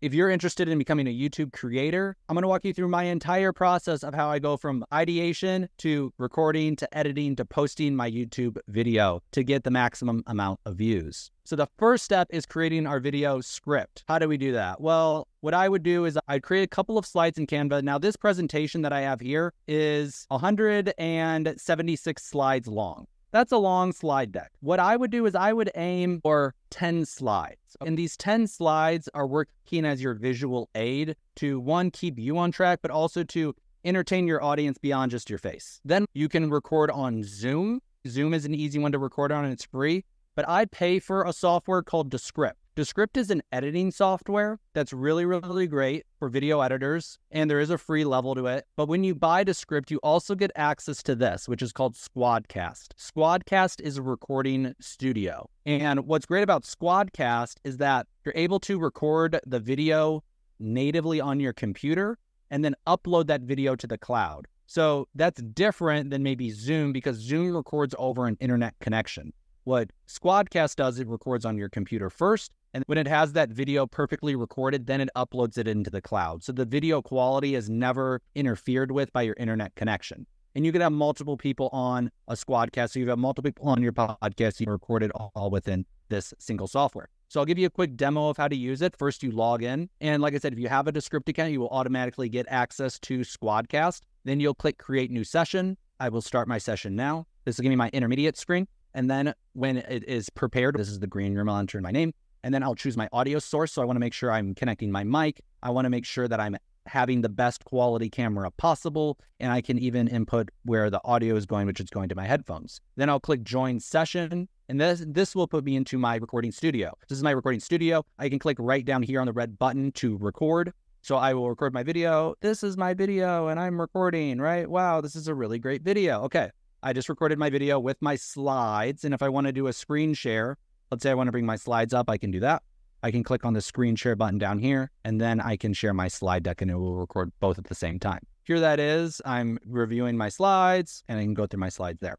If you're interested in becoming a YouTube creator, I'm going to walk you through my entire process of how I go from ideation to recording to editing to posting my YouTube video to get the maximum amount of views. So the first step is creating our video script. How do we do that? Well, what I would do is I'd create a couple of slides in Canva. Now, this presentation that I have here is 176 slides long. That's a long slide deck. What I would do is I would aim for 10 slides. And these 10 slides are working as your visual aid to, one, keep you on track, but also to entertain your audience beyond just your face. Then you can record on Zoom. Zoom is an easy one to record on and it's free. But I pay for a software called Descript. Descript is an editing software that's really, really great for video editors, and there is a free level to it. But when you buy Descript, you also get access to this, which is called Squadcast. Squadcast is a recording studio. And what's great about Squadcast is that you're able to record the video natively on your computer and then upload that video to the cloud. So that's different than maybe Zoom, because Zoom records over an internet connection. What Squadcast does, it records on your computer first, and when it has that video perfectly recorded, then it uploads it into the cloud. So the video quality is never interfered with by your internet connection. And you can have multiple people on a Squadcast, so you have multiple people on your podcast, you record it all within this single software. So I'll give you a quick demo of how to use it. First, you log in. And like I said, if you have a Descript account, you will automatically get access to Squadcast. Then you'll click Create New Session. I will start my session now. This will give me my intermediate screen. And then when it is prepared, this is the green room, I'll enter my name. And then I'll choose my audio source. So I want to make sure I'm connecting my mic. I want to make sure that I'm having the best quality camera possible. And I can even input where the audio is going, which is going to my headphones. Then I'll click Join Session. And this will put me into my recording studio. This is my recording studio. I can click right down here on the red button to record. So I will record my video. This is my video and I'm recording, right? Wow, this is a really great video. Okay. I just recorded my video with my slides. And if I want to do a screen share, let's say I want to bring my slides up, I can do that. I can click on the screen share button down here, and then I can share my slide deck and it will record both at the same time. Here that is, I'm reviewing my slides and I can go through my slides there.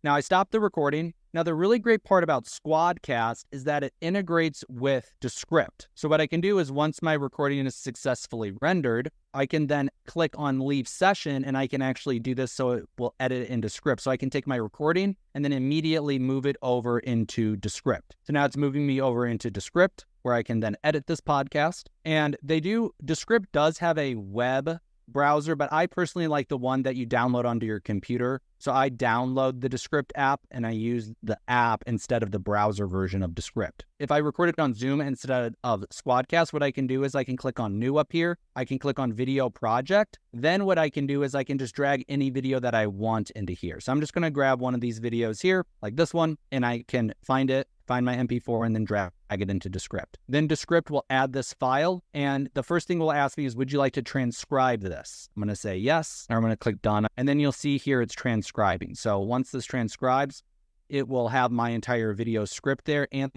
Now I stopped the recording. Now the really great part about Squadcast is that it integrates with Descript. So what I can do is once my recording is successfully rendered, I can then click on Leave Session and I can actually do this so it will edit it into Descript. So I can take my recording and then immediately move it over into Descript. So now it's moving me over into Descript where I can then edit this podcast. And Descript does have a web browser, but I personally like the one that you download onto your computer. So I download the Descript app and I use the app instead of the browser version of Descript. If I record it on Zoom instead of Squadcast, what I can do is I can click on New up here. I can click on Video Project. Then what I can do is I can just drag any video that I want into here. So I'm just going to grab one of these videos here, like this one, and I can find my MP4 and then drag it into Descript. Then Descript will add this file. And the first thing we'll ask me is, would you like to transcribe this? I'm going to say yes, or I'm going to click done. And then you'll see here it's transcribing. So once this transcribes, it will have my entire video script there and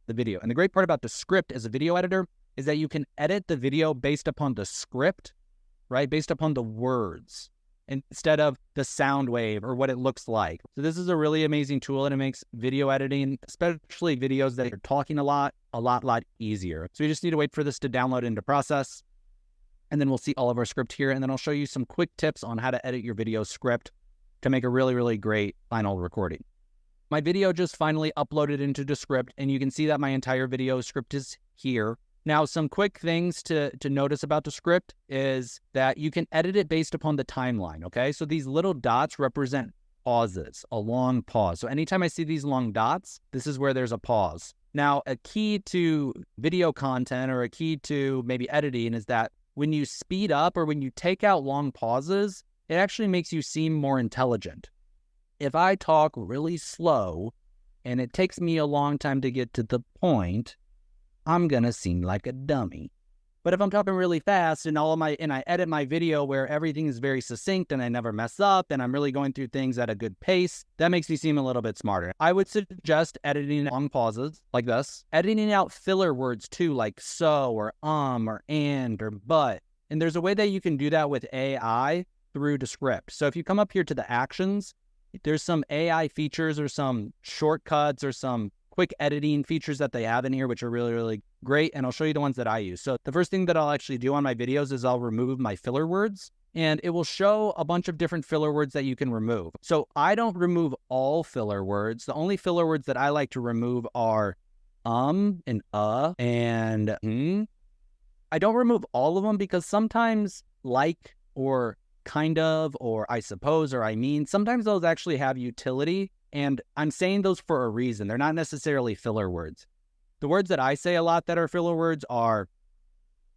the video. And the great part about Descript as a video editor is that you can edit the video based upon the script, right? Based upon the words, instead of the sound wave or what it looks like. So this is a really amazing tool and it makes video editing, especially videos that are talking a lot easier. So we just need to wait for this to download into process. And then we'll see all of our script here. And then I'll show you some quick tips on how to edit your video script to make a really, really great final recording. My video just finally uploaded into Descript, and you can see that my entire video script is here. Now, some quick things to notice about Descript is that you can edit it based upon the timeline, okay? So these little dots represent pauses, a long pause. So anytime I see these long dots, this is where there's a pause. Now, a key to video content or a key to maybe editing is that when you speed up or when you take out long pauses, it actually makes you seem more intelligent. If I talk really slow and it takes me a long time to get to the point, I'm going to seem like a dummy. But if I'm talking really fast and I edit my video where everything is very succinct and I never mess up and I'm really going through things at a good pace, that makes me seem a little bit smarter. I would suggest editing long pauses like this, editing out filler words too, like so or and or but. And there's a way that you can do that with AI through Descript. So if you come up here to the actions, there's some AI features or some shortcuts or some quick editing features that they have in here, which are really, really great. And I'll show you the ones that I use. So the first thing that I'll actually do on my videos is I'll remove my filler words, and it will show a bunch of different filler words that you can remove. So I don't remove all filler words. The only filler words that I like to remove are and and I don't remove all of them because sometimes like or kind of or I suppose or I mean, sometimes those actually have utility, and I'm saying those for a reason. They're not necessarily filler words. The words that I say a lot that are filler words are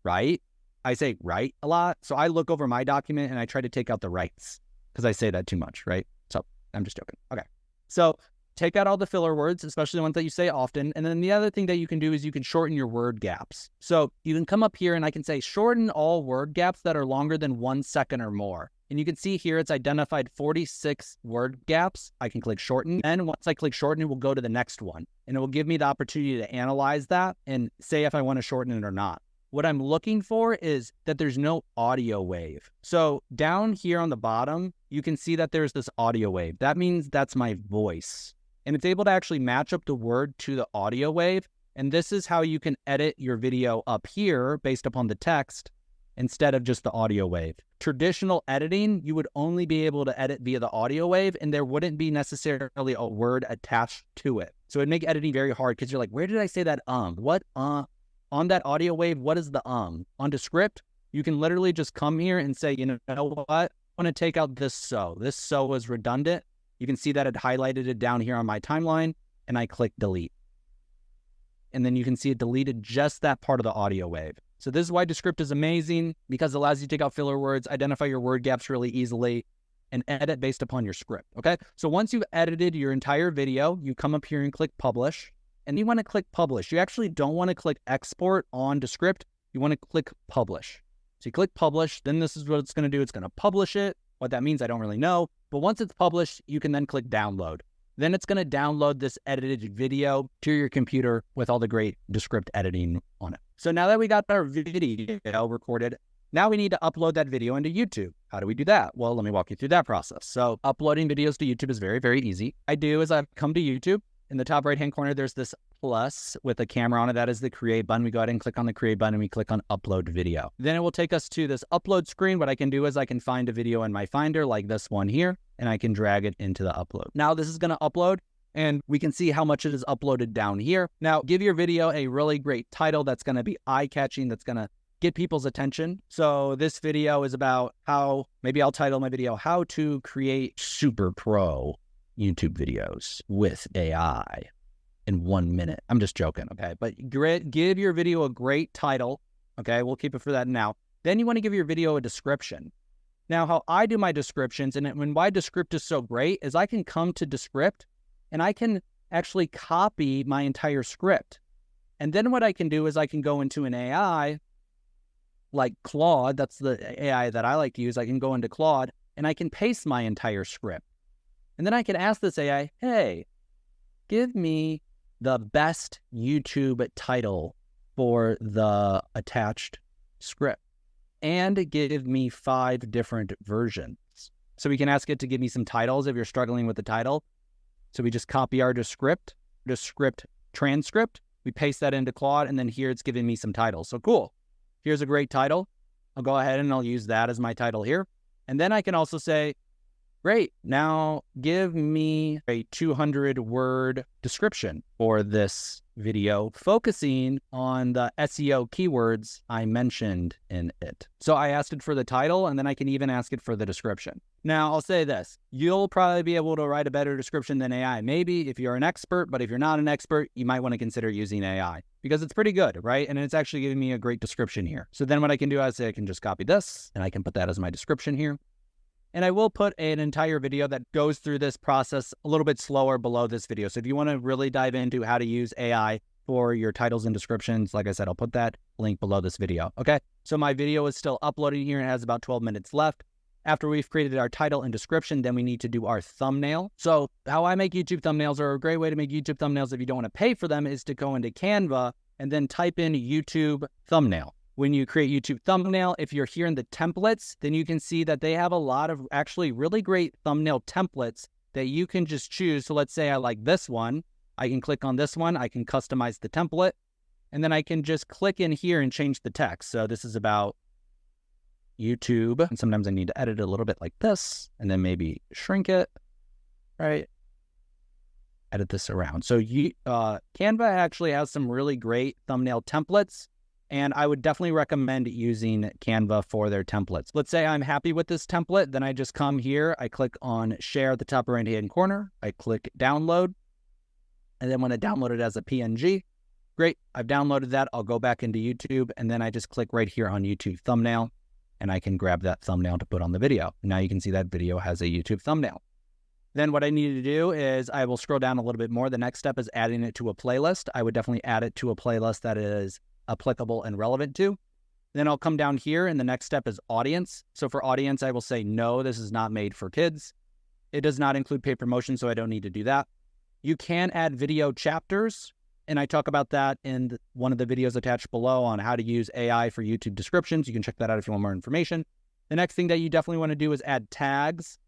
right. I say right a lot. So I look over my document and I try to take out the rights because I say that too much, right? So I'm just joking. Okay. So take out all the filler words, especially the ones that you say often. And then the other thing that you can do is you can shorten your word gaps. So you can come up here and I can say shorten all word gaps that are longer than 1 second or more. And you can see here it's identified 46 word gaps. I can click shorten. And once I click shorten, it will go to the next one. And it will give me the opportunity to analyze that and say if I want to shorten it or not. What I'm looking for is that there's no audio wave. So down here on the bottom, you can see that there's this audio wave. That means that's my voice. And it's able to actually match up the word to the audio wave. And this is how you can edit your video up here based upon the text instead of just the audio wave. Traditional editing, you would only be able to edit via the audio wave, and there wouldn't be necessarily a word attached to it. So it'd make editing very hard because you're like, where did I say that? What? On that audio wave, what is the On Descript, you can literally just come here and say, you know what? I want to take out this so. This so was redundant. You can see that it highlighted it down here on my timeline, and I click delete. And then you can see it deleted just that part of the audio wave. So this is why Descript is amazing, because it allows you to take out filler words, identify your word gaps really easily, and edit based upon your script, okay? So once you've edited your entire video, you come up here and click publish, and you want to click publish. You actually don't want to click export on Descript. You want to click publish. So you click publish, then this is what it's going to do. It's going to publish it. What that means, I don't really know. But once it's published, you can then click download. Then it's going to download this edited video to your computer with all the great Descript editing on it. So now that we got our video recorded, now we need to upload that video into YouTube. How do we do that? Well, let me walk you through that process. So uploading videos to YouTube is very, very easy. I do is I come to YouTube. In the top right-hand corner, there's this plus with a camera on it. That is the create button. We go ahead and click on the create button and we click on upload video. Then it will take us to this upload screen. What I can do is I can find a video in my Finder like this one here, and I can drag it into the upload. Now this is going to upload, and we can see how much it is uploaded down here. Now give your video a really great title that's going to be eye-catching, that's going to get people's attention. So this video is about how, maybe I'll title my video, how to create super pro YouTube videos with AI in 1 minute. I'm just joking, okay? But give your video a great title, okay? We'll keep it for that now. Then you want to give your video a description. Now, how I do my descriptions, and why Descript is so great, is I can come to Descript and I can actually copy my entire script. And then what I can do is I can go into an AI like Claude. That's the AI that I like to use. I can go into Claude and I can paste my entire script. And then I can ask this AI, hey, give me the best YouTube title for the attached script and give me 5 different versions. So we can ask it to give me some titles if you're struggling with the title. So we just copy our Descript transcript. We paste that into Claude, and then here it's giving me some titles. So cool. Here's a great title. I'll go ahead and I'll use that as my title here. And then I can also say, great, now give me a 200-word description for this video, focusing on the SEO keywords I mentioned in it. So I asked it for the title, and then I can even ask it for the description. Now, I'll say this. You'll probably be able to write a better description than AI. Maybe if you're an expert, but if you're not an expert, you might want to consider using AI because it's pretty good, right? And it's actually giving me a great description here. So then what I can do is I can just copy this, and I can put that as my description here. And I will put an entire video that goes through this process a little bit slower below this video. So if you want to really dive into how to use AI for your titles and descriptions, like I said, I'll put that link below this video, okay? So my video is still uploading here and it has about 12 minutes left. After we've created our title and description, then we need to do our thumbnail. So how I make YouTube thumbnails, or a great way to make YouTube thumbnails if you don't want to pay for them, is to go into Canva and then type in YouTube thumbnail. When you create YouTube thumbnail, if you're here in the templates, then you can see that they have a lot of actually really great thumbnail templates that you can just choose. So let's say I like this one. I can click on this one. I can customize the template, and then I can just click in here and change the text. So this is about YouTube. And sometimes I need to edit it a little bit like this, and then maybe shrink it, right? Edit this around. So Canva actually has some really great thumbnail templates, and I would definitely recommend using Canva for their templates. Let's say I'm happy with this template, then I just come here, I click on share at the top right-hand corner, I click download, and then when I download it as a PNG, great, I've downloaded that, I'll go back into YouTube, and then I just click right here on YouTube thumbnail, and I can grab that thumbnail to put on the video. Now you can see that video has a YouTube thumbnail. Then what I need to do is I will scroll down a little bit more. The next step is adding it to a playlist. I would definitely add it to a playlist that is applicable and relevant to. Then I'll come down here, and the next step is audience. So for audience, I will say, no, this is not made for kids. It does not include paid promotion, so I don't need to do that. You can add video chapters, and I talk about that in one of the videos attached below on how to use AI for YouTube descriptions. You can check that out if you want more information. The next thing that you definitely want to do is add tags.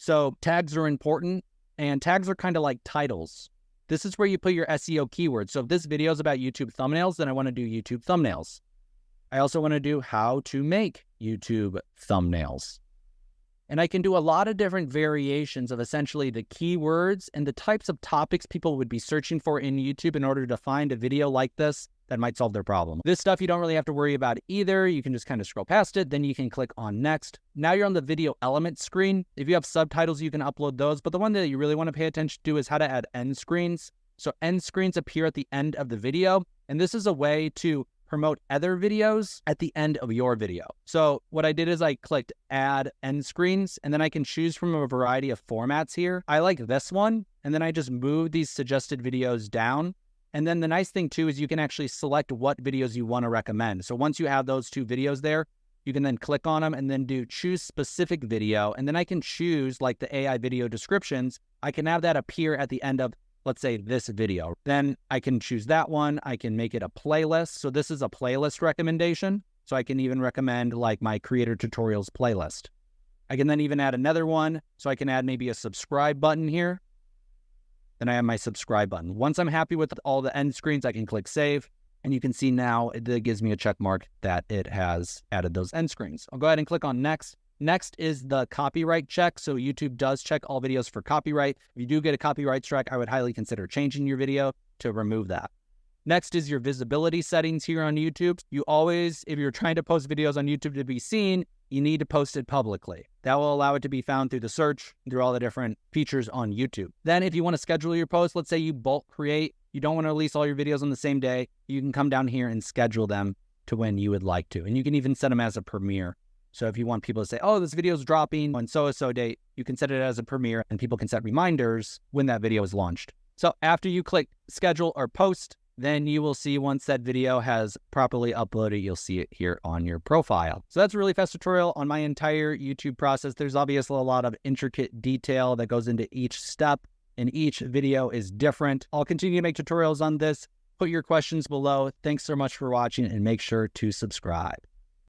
So tags are important, and tags are kind of like titles. This is where you put your SEO keywords. So if this video is about YouTube thumbnails, then I want to do YouTube thumbnails. I also want to do how to make YouTube thumbnails. And I can do a lot of different variations of essentially the keywords and the types of topics people would be searching for in YouTube in order to find a video like this that might solve their problem. This stuff you don't really have to worry about either. You can just kind of scroll past it. Then you can click on next. Now you're on the video element screen. If you have subtitles, you can upload those. But the one that you really want to pay attention to is how to add end screens. So end screens appear at the end of the video. And this is a way to promote other videos at the end of your video. So what I did is I clicked add end screens, and then I can choose from a variety of formats here. I like this one. And then I just move these suggested videos down. And then the nice thing too is you can actually select what videos you want to recommend. So once you have those two videos there, you can then click on them and then do choose specific video. And then I can choose like the AI video descriptions. I can have that appear at the end of, let's say, this video. Then I can choose that one. I can make it a playlist. So this is a playlist recommendation. So I can even recommend like my creator tutorials playlist. I can then even add another one. So I can add maybe a subscribe button here. Then I have my subscribe button. Once I'm happy with all the end screens, I can click save. And you can see now it gives me a check mark that it has added those end screens. I'll go ahead and click on next. Next is the copyright check. So YouTube does check all videos for copyright. If you do get a copyright strike, I would highly consider changing your video to remove that. Next is your visibility settings here on YouTube. You always, if you're trying to post videos on YouTube to be seen, you need to post it publicly. That will allow it to be found through the search, through all the different features on YouTube. Then if you want to schedule your posts, let's say you bulk create, you don't want to release all your videos on the same day, you can come down here and schedule them to when you would like to. And you can even set them as a premiere. So if you want people to say, oh, this video is dropping on so-and-so date, you can set it as a premiere and people can set reminders when that video is launched. So after you click schedule or post, then you will see once that video has properly uploaded, you'll see it here on your profile. So that's a really fast tutorial on my entire YouTube process. There's obviously a lot of intricate detail that goes into each step, and each video is different. I'll continue to make tutorials on this. Put your questions below. Thanks so much for watching, and make sure to subscribe.